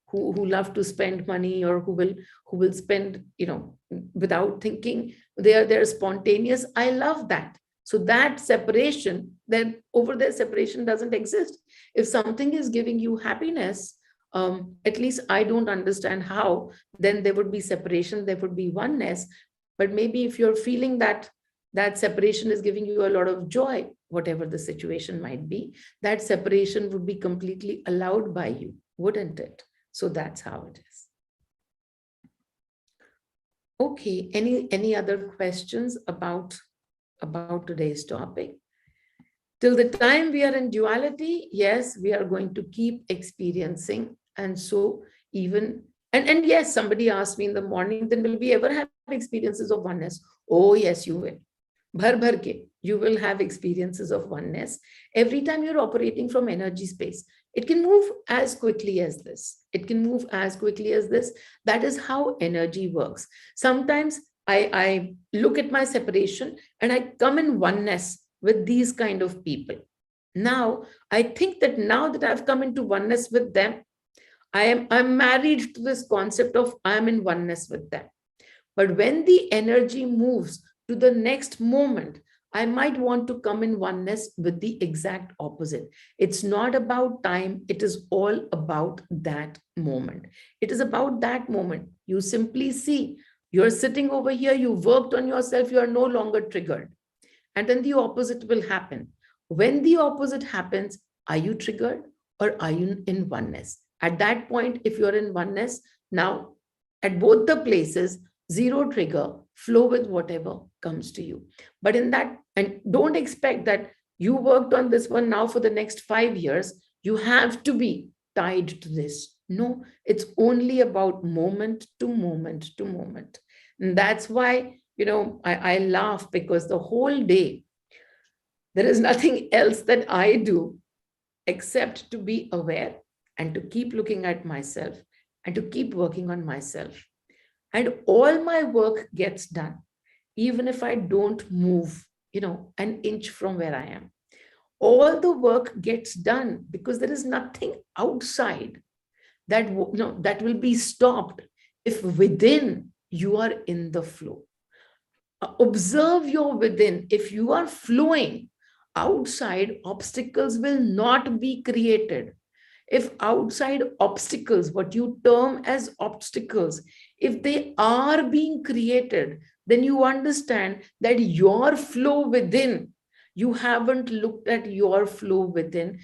S2: who love to spend money, or who will spend, without thinking. They're spontaneous. I love that. So that separation, then over there, separation doesn't exist. If something is giving you happiness, at least I don't understand how, then there would be separation, there would be oneness. But maybe if you're feeling that separation is giving you a lot of joy, whatever the situation might be, that separation would be completely allowed by you, wouldn't it? So that's how it is. Okay, any other questions about today's topic? Till the time we are in duality, yes, we are going to keep experiencing. And so even, and yes, somebody asked me in the morning, then will we ever have experiences of oneness? Oh, yes, you will. Bhar bhar ke, you will have experiences of oneness. Every time you're operating from energy space, it can move as quickly as this. It can move as quickly as this. That is how energy works. Sometimes I look at my separation and I come in oneness with these kind of people. Now, I think that now that I've come into oneness with them, I'm married to this concept of I'm in oneness with them. But when the energy moves to the next moment, I might want to come in oneness with the exact opposite. It's not about time, it is all about that moment. It is about that moment. You simply see, you're sitting over here, you worked on yourself, you are no longer triggered. And then the opposite will happen. When the opposite happens, are you triggered or are you in oneness? At that point, if you're in oneness, now at both the places, zero trigger, flow with whatever comes to you. But in that, and don't expect that you worked on this one now for the next 5 years, you have to be tied to this. No, it's only about moment to moment to moment. And that's why, I laugh, because the whole day, there is nothing else that I do except to be aware and to keep looking at myself and to keep working on myself. And all my work gets done, even if I don't move, an inch from where I am. All the work gets done because there is nothing outside that will be stopped if within you are in the flow. Observe your within. If you are flowing, outside obstacles will not be created. If outside obstacles, what you term as obstacles, if they are being created, then you understand that your flow within, you haven't looked at your flow within,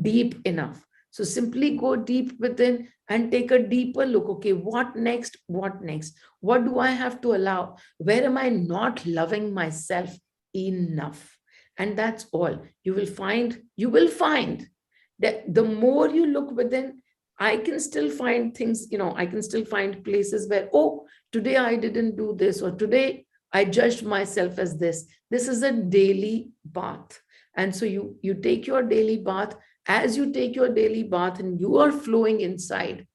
S2: deep enough. So simply go deep within and take a deeper look. Okay, what next? What next? What do I have to allow? Where am I not loving myself enough? And that's all. You will find that the more you look within, I can still find things, I can still find places where, oh, today I didn't do this, or today I judged myself as this. This is a daily bath. And so you take your daily bath. As you take your daily bath and you are flowing inside,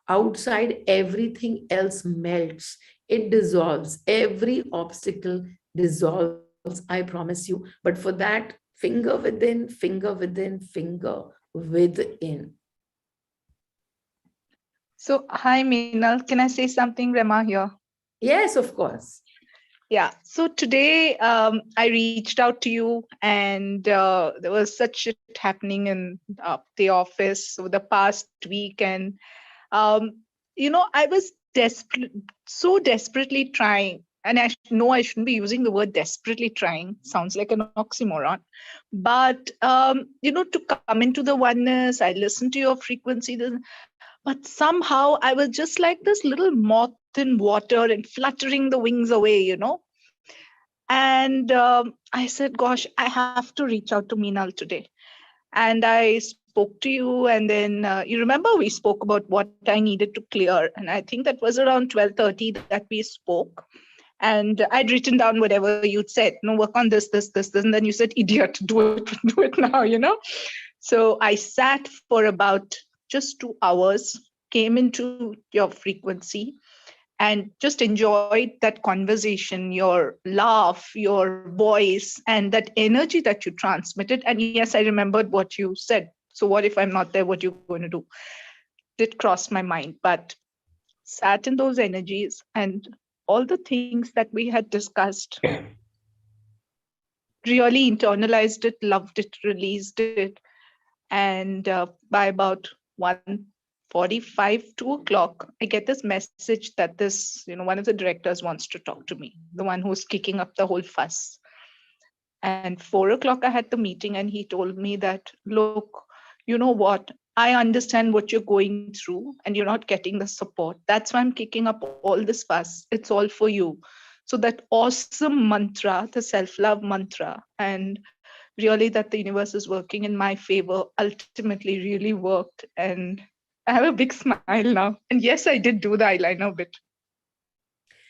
S2: outside everything else melts, it dissolves. Every obstacle dissolves, I promise you. But for that, finger within, finger within, finger within.
S7: So, hi, Meenal. Can I say something, Rema, here?
S2: Yes, of course.
S7: Yeah. So today I reached out to you, and there was such shit happening in the office over the past week. And, I was so desperately trying. And I know I shouldn't be using the word desperately trying. Sounds like an oxymoron. But, to come into the oneness, I listened to your frequency. But somehow I was just like this little moth in water and fluttering the wings away. And I said, gosh, I have to reach out to Meenal today. And I spoke to you, and then you remember we spoke about what I needed to clear. And I think that was around 12:30 that we spoke. And I'd written down whatever you'd said, work on this, this, this, this. And then you said, idiot, do it, do it now. So I sat for about just 2 hours, came into your frequency, and just enjoyed that conversation, your laugh, your voice, and that energy that you transmitted. And yes, I remembered what you said. So what if I'm not there? What you going to do? Did cross my mind, but sat in those energies and all the things that we had discussed, really internalized it, loved it, released it. And by about 1:45, 2 o'clock, I get this message that one of the directors wants to talk to me, the one who's kicking up the whole fuss. And 4 o'clock, I had the meeting, and he told me that, look, you know what? I understand what you're going through, and you're not getting the support. That's why I'm kicking up all this fuss. It's all for you. So that awesome mantra, the self-love mantra, and really that the universe is working in my favor, ultimately really worked. And I have a big smile now. And yes, I did do the eyeliner bit.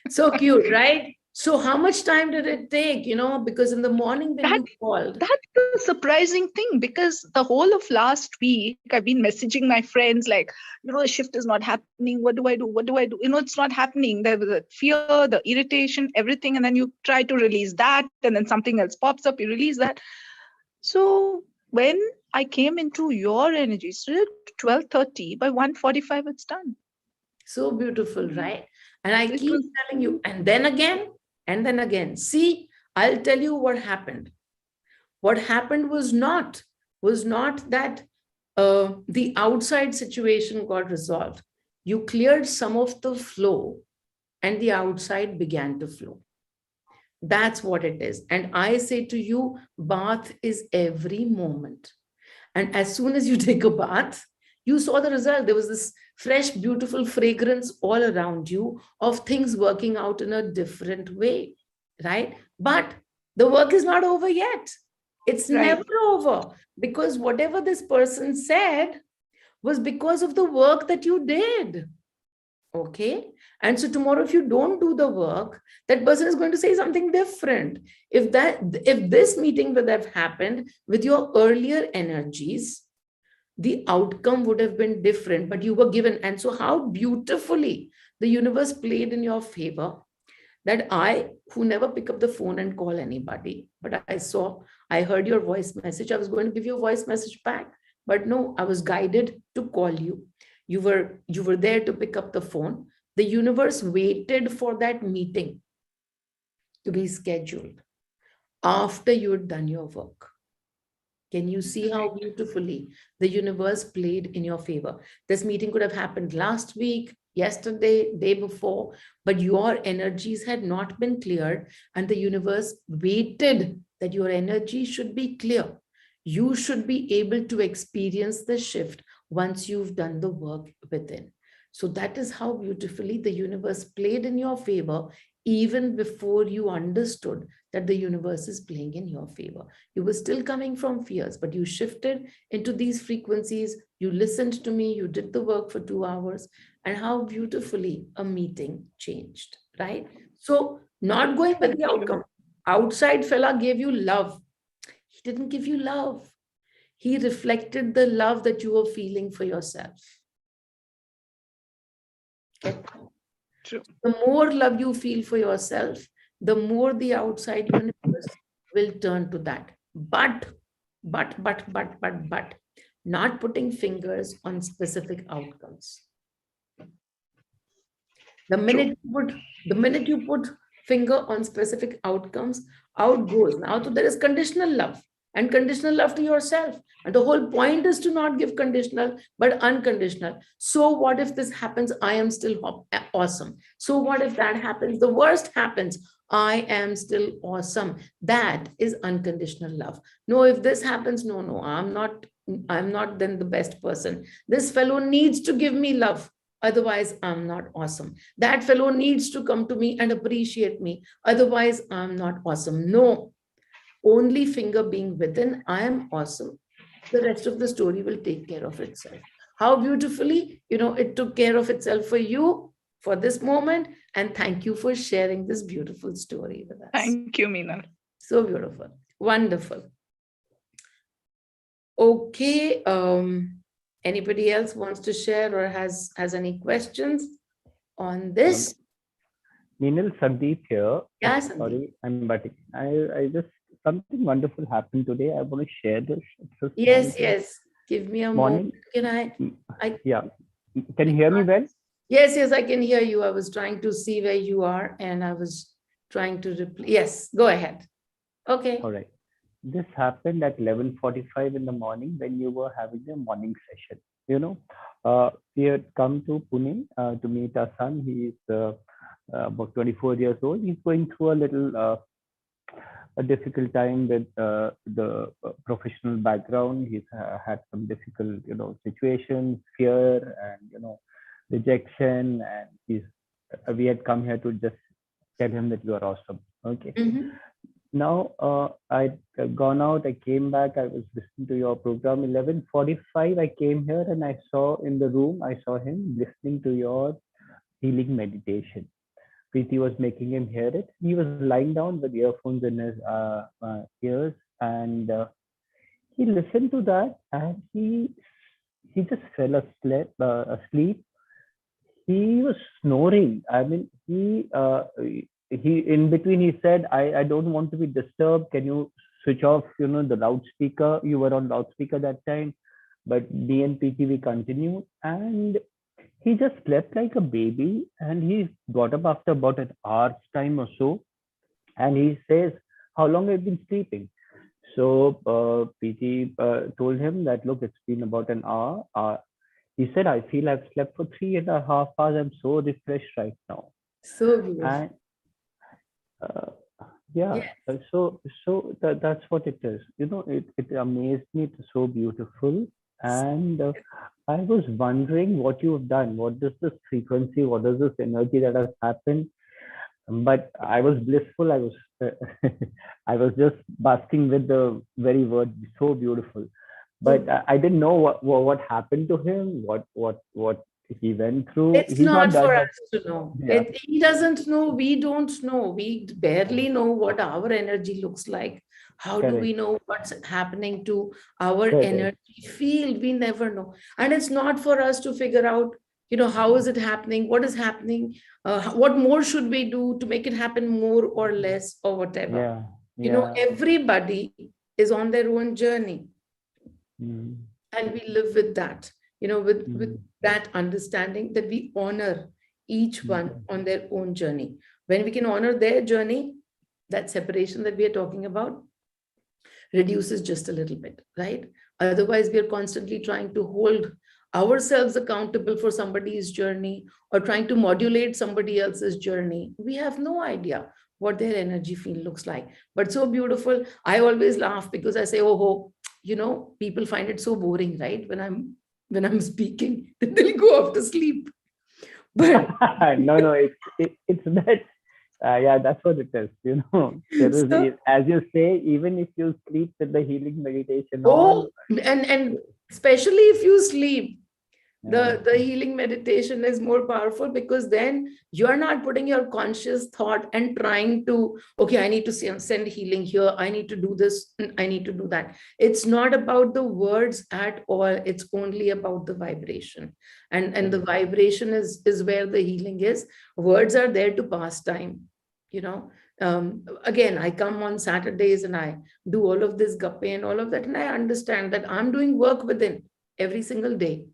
S2: So cute, right? So how much time did it take? Because in the morning when you called.
S7: That's the surprising thing, because the whole of last week, I've been messaging my friends like, the shift is not happening. What do I do? What do I do? It's not happening. There was the fear, the irritation, everything. And then you try to release that, and then something else pops up, you release that. So when I came into your energy, so at 12:30, by 1:45, it's done.
S2: So beautiful, right? And I keep telling you, and then again. See, I'll tell you what happened. What happened was not that the outside situation got resolved. You cleared some of the flow, and the outside began to flow. That's what it is. And I say to you, bath is every moment. And as soon as you take a bath, you saw the result. There was this fresh, beautiful fragrance all around you of things working out in a different way, right? But the work is not over yet. It's never over, because whatever this person said was because of the work that you did. Okay. And so tomorrow, if you don't do the work, that person is going to say something different. If this meeting would have happened with your earlier energies, the outcome would have been different, but you were given. And so how beautifully the universe played in your favor, that I, who never pick up the phone and call anybody, but I heard your voice message. I was going to give you a voice message back, but no, I was guided to call you. You were there to pick up the phone. The universe waited for that meeting to be scheduled after you had done your work. Can you see how beautifully the universe played in your favor? This meeting could have happened last week, yesterday, day before, but your energies had not been cleared, and the universe waited that your energy should be clear. You should be able to experience the shift once you've done the work within. So that is how beautifully the universe played in your favor, even before you understood that the universe is playing in your favor. You were still coming from fears, but you shifted into these frequencies. You listened to me, you did the work for 2 hours, and how beautifully a meeting changed, right? So not going with the outcome. Outside fella gave you love. He didn't give you love. He reflected the love that you were feeling for yourself. Okay?
S7: True.
S2: The more love you feel for yourself, the more the outside universe will turn to that. But, not putting fingers on specific outcomes. The minute you put finger on specific outcomes, out goes. Now, so there is conditional love, and conditional love to yourself. And the whole point is to not give conditional, but unconditional. So what if this happens? I am still awesome. So what if that happens? The worst happens. I am still awesome. That is unconditional love. No, if this happens, no, I'm not then the best person. This fellow needs to give me love. Otherwise, I'm not awesome. That fellow needs to come to me and appreciate me. Otherwise, I'm not awesome. No, only finger being within, I am awesome. The rest of the story will take care of itself. How beautifully, it took care of itself for you for this moment. And thank you for sharing this beautiful story with us.
S7: Thank you, Meenal.
S2: So beautiful. Wonderful. Okay. Anybody else wants to share or has any questions on this?
S1: Meenal, Sandeep here.
S2: Yes.
S1: Sorry, I'm butting. I just, something wonderful happened today. I want to share this.
S2: Yes. Give me a moment. Can I?
S1: Yeah. Can you hear me well?
S2: Yes, I can hear you. I was trying to see where you are and I was trying to reply. Yes, go ahead. Okay.
S1: All right. This happened at 11:45 in the morning when you were having a morning session. We had come to Pune to meet our son. He is about 24 years old. He's going through a difficult time with the professional background. He's had some difficult, situations, fear, and rejection. And we had come here to just tell him that you are awesome. Okay.
S2: Mhm.
S1: Now I'd gone out. I came back. I was listening to your program. 11:45. I came here and I saw in the room. I saw him listening to your healing meditation. Preeti was making him hear it. He was lying down with earphones in his ears, and he listened to that, and he just fell asleep. He was snoring. I mean, he in between he said, I don't want to be disturbed. Can you switch off, the loudspeaker? You were on loudspeaker that time, but me and Preeti, we continued, and he just slept like a baby, and he got up after about an hour's time or so, and he says, how long have you been sleeping? So PT told him that, look, it's been about an hour. He said, I feel I've slept for 3.5 hours. I'm so refreshed right now.
S2: So beautiful.
S1: And yeah,
S2: Yes.
S1: so that's what it is. It amazed me. It's so beautiful. And I was wondering what you have done. What is this frequency? What is this energy that has happened? But I was blissful. I was I was just basking with the very word. So beautiful. But I didn't know what happened to him. What he went through.
S2: It's
S1: He's
S2: not
S1: not
S2: for
S1: that.
S2: us to know.
S1: Yeah.
S2: He doesn't know. We don't know. We barely know what our energy looks like. How do we
S1: Correct.
S2: know what's happening to our
S1: Correct.
S2: energy field? We never know. And it's not for us to figure out, how is it happening? What is happening? What more should we do to make it happen more or less or whatever?
S1: Yeah.
S2: Everybody is on their own journey.
S1: Mm.
S2: And we live with that, with
S1: Mm.
S2: that understanding that we honor each one
S1: Mm.
S2: on their own journey. When we can honor their journey, that separation that we are talking about reduces just a little bit, right? Otherwise, we are constantly trying to hold ourselves accountable for somebody's journey or trying to modulate somebody else's journey. We have no idea what their energy field looks like. But so beautiful. I always laugh because I say, oh, people find it so boring, right? When I'm speaking, they'll go off to sleep. But
S1: No, it's that. Yeah, that's what it is. There is,
S2: so,
S1: as you say, even if you sleep with the healing meditation on.
S2: and especially if you sleep,
S1: Yeah.
S2: the healing meditation is more powerful because then you're not putting your conscious thought and trying to, okay, I need to send healing here, I need to do this, I need to do that. It's not about the words at all. It's only about the vibration, and the vibration is where the healing is. Words are there to pass time. Again, I come on Saturdays and I do all of this gappe and all of that, and I understand that I'm doing work within every single day.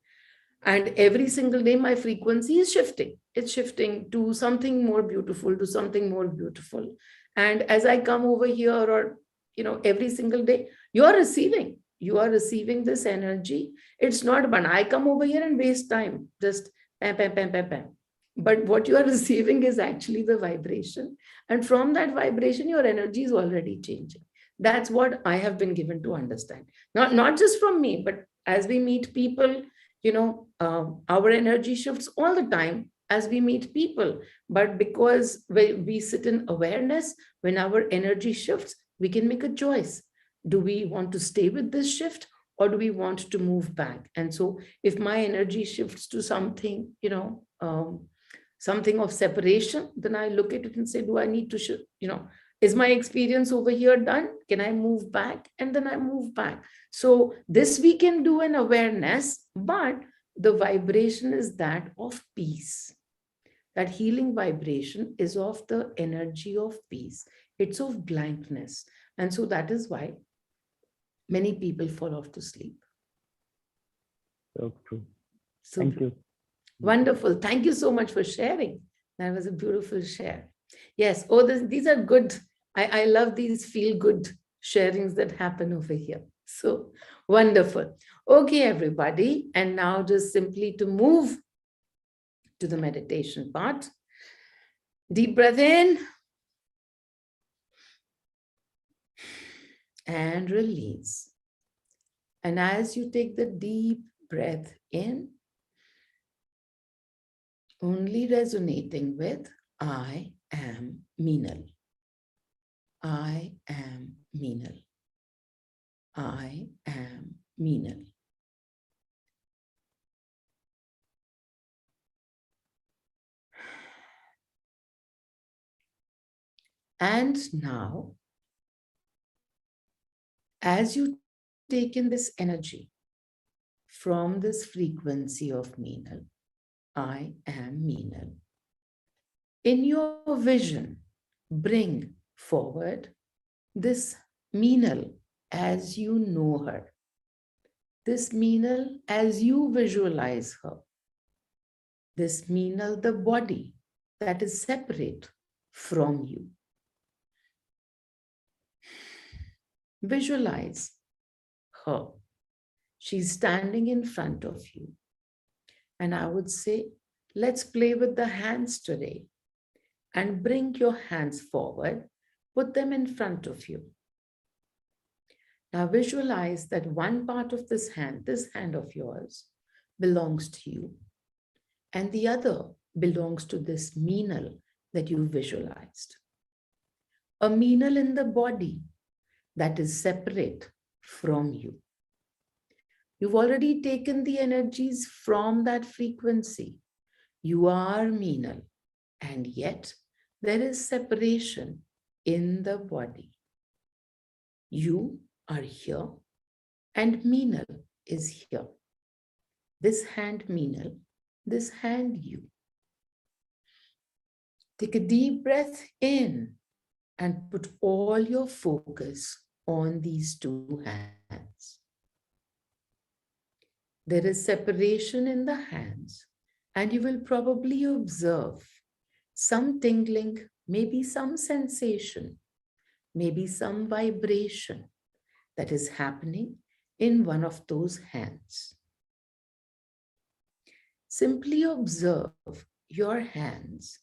S2: And every single day, my frequency is shifting. It's shifting to something more beautiful, to something more beautiful. And as I come over here, or, every single day, you are receiving this energy. It's not, but I come over here and waste time, just pam, pam, pam, pam, pam. But what you are receiving is actually the vibration. And from that vibration, your energy is already changing. That's what I have been given to understand. Not just from me, but as we meet people, our energy shifts all the time as we meet people. But because we sit in awareness, when our energy shifts, we can make a choice. Do we want to stay with this shift, or do we want to move back? And so if my energy shifts to something, something of separation, then I look at it and say, do I need to shift? Is my experience over here done? Can I move back? And then I move back. So this we can do an awareness, but the vibration is that of peace. That healing vibration is of the energy of peace. It's of blankness. And so that is why many people fall off to sleep.
S1: So true.
S2: So
S1: Thank you.
S2: wonderful. Thank you so much for sharing. That was a beautiful share. Yes. These are good. I love these feel-good sharings that happen over here. So wonderful. Okay, everybody. And now just simply to move to the meditation part. Deep breath in. And release. And as you take the deep breath in, only resonating with I am Meenal. I am Meenal. I am Meenal. And now, as you take in this energy from this frequency of Meenal, I am Meenal, in your vision, bring forward this Meenal as you know her, this Meenal as you visualize her, this Meenal, the body that is separate from you. Visualize her. She's standing in front of you. And I would say, let's play with the hands today and bring your hands forward, put them in front of you. Now visualize that one part of this hand of yours, belongs to you, and the other belongs to this Meenal that you visualized. A Meenal in the body that is separate from you. You've already taken the energies from that frequency. You are Meenal, and yet there is separation in the body. You are here, and Meenal is here. This hand Meenal, this hand you. Take a deep breath in and put all your focus on these two hands. There is separation in the hands, and you will probably observe some tingling, maybe some sensation, maybe some vibration that is happening in one of those hands. Simply observe your hands,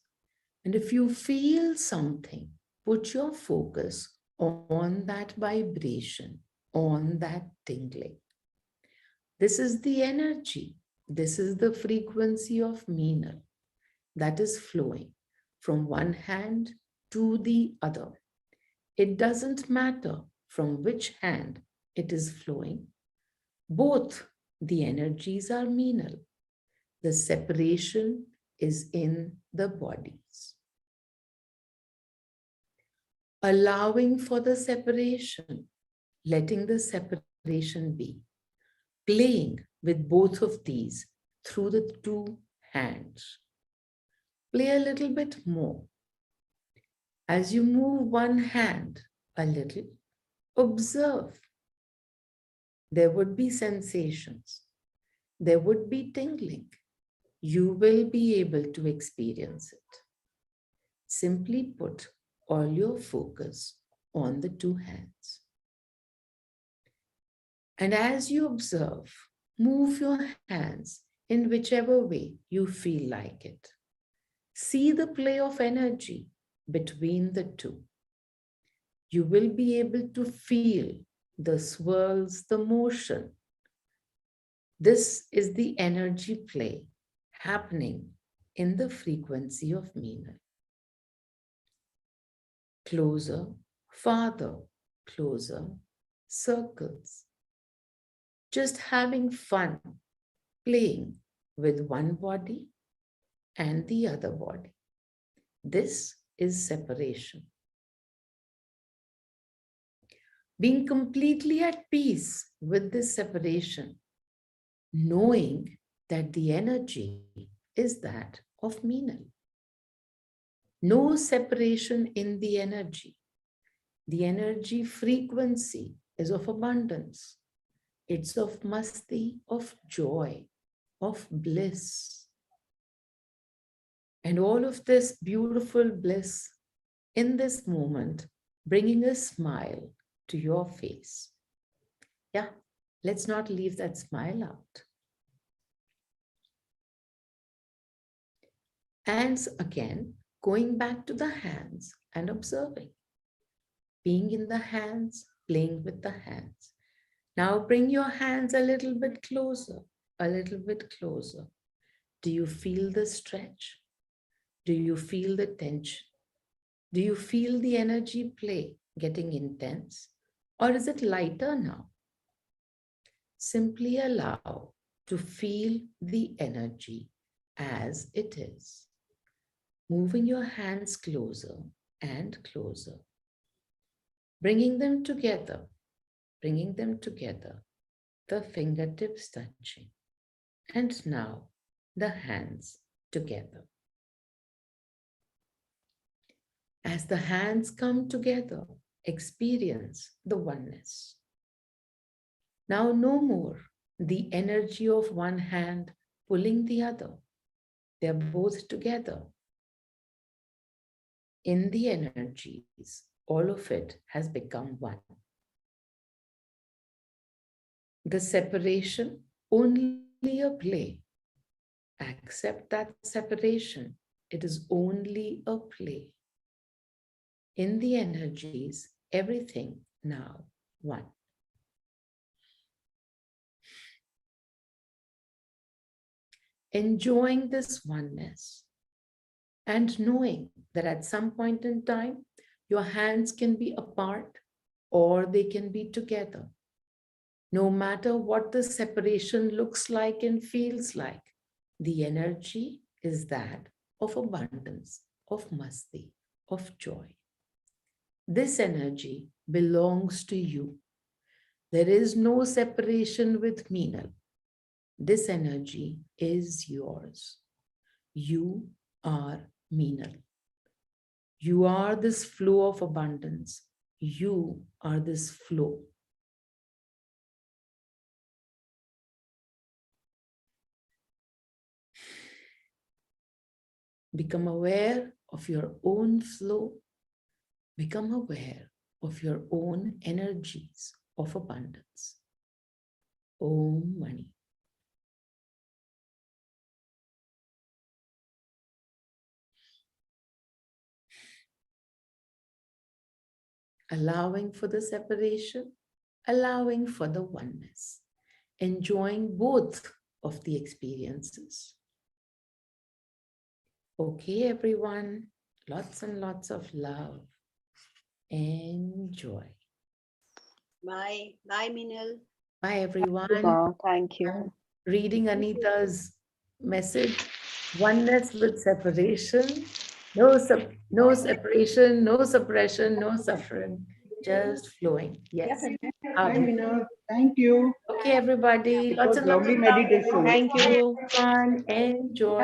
S2: and if you feel something, put your focus on that vibration, on that tingling. This is the energy, this is the frequency of Meenal that is flowing from one hand to the other. It doesn't matter from which hand it is flowing. Both the energies are Meenal. The separation is in the bodies. Allowing for the separation, letting the separation be. Playing with both of these through the two hands. Play a little bit more. As you move one hand a little, observe. There would be sensations. there would be tingling. You will be able to experience it. Simply put all your focus on the two hands. And as you observe, move your hands in whichever way you feel like it. See the play of energy between the two. You will be able to feel the swirls, the motion. This is the energy play happening in the frequency of Meenal. Closer, farther, closer, circles. Just having fun, playing with one body and the other body. This is separation. Being completely at peace with this separation, knowing that the energy is that of Meenal. No separation in the energy. The energy frequency is of abundance. It's of masti, of joy, of bliss. And all of this beautiful bliss in this moment, bringing a smile to your face. Yeah, let's not leave that smile out. And again, going back to the hands and observing. Being in the hands, playing with the hands. Now bring your hands a little bit closer, a little bit closer. Do you feel the stretch? Do you feel the tension? Do you feel the energy play getting intense? Or is it lighter now? Simply allow to feel the energy as it is. Moving your hands closer and closer. Bringing them together, the fingertips touching. And now the hands together. As the hands come together, experience the oneness. Now no more the energy of one hand pulling the other. They're both together. In the energies, all of it has become one. The separation, only a play. Accept that separation. It is only a play. In the energies, everything now one. Enjoying this oneness and knowing that at some point in time, your hands can be apart or they can be together. No matter what the separation looks like and feels like, the energy is that of abundance, of masti, of joy. This energy belongs to you. There is no separation with Meenal. This energy is yours. You are Meenal. You are this flow of abundance. You are this flow. Become aware of your own flow. Become aware of your own energies of abundance. Om Mani. Allowing for the separation, allowing for the oneness, enjoying both of the experiences. Okay, everyone, lots and lots of love. Enjoy.
S8: Bye. Bye, Meenal.
S2: Bye, everyone.
S6: Thank you.
S2: Reading Anita's message, oneness with separation, no separation, no suppression, no suffering, just flowing. Yes.
S9: Thank you.
S2: Okay, everybody.
S9: It
S2: Lots
S9: was
S2: and lots
S9: lovely
S2: of love.
S9: meditation.
S3: Thank you.
S2: Everyone, enjoy.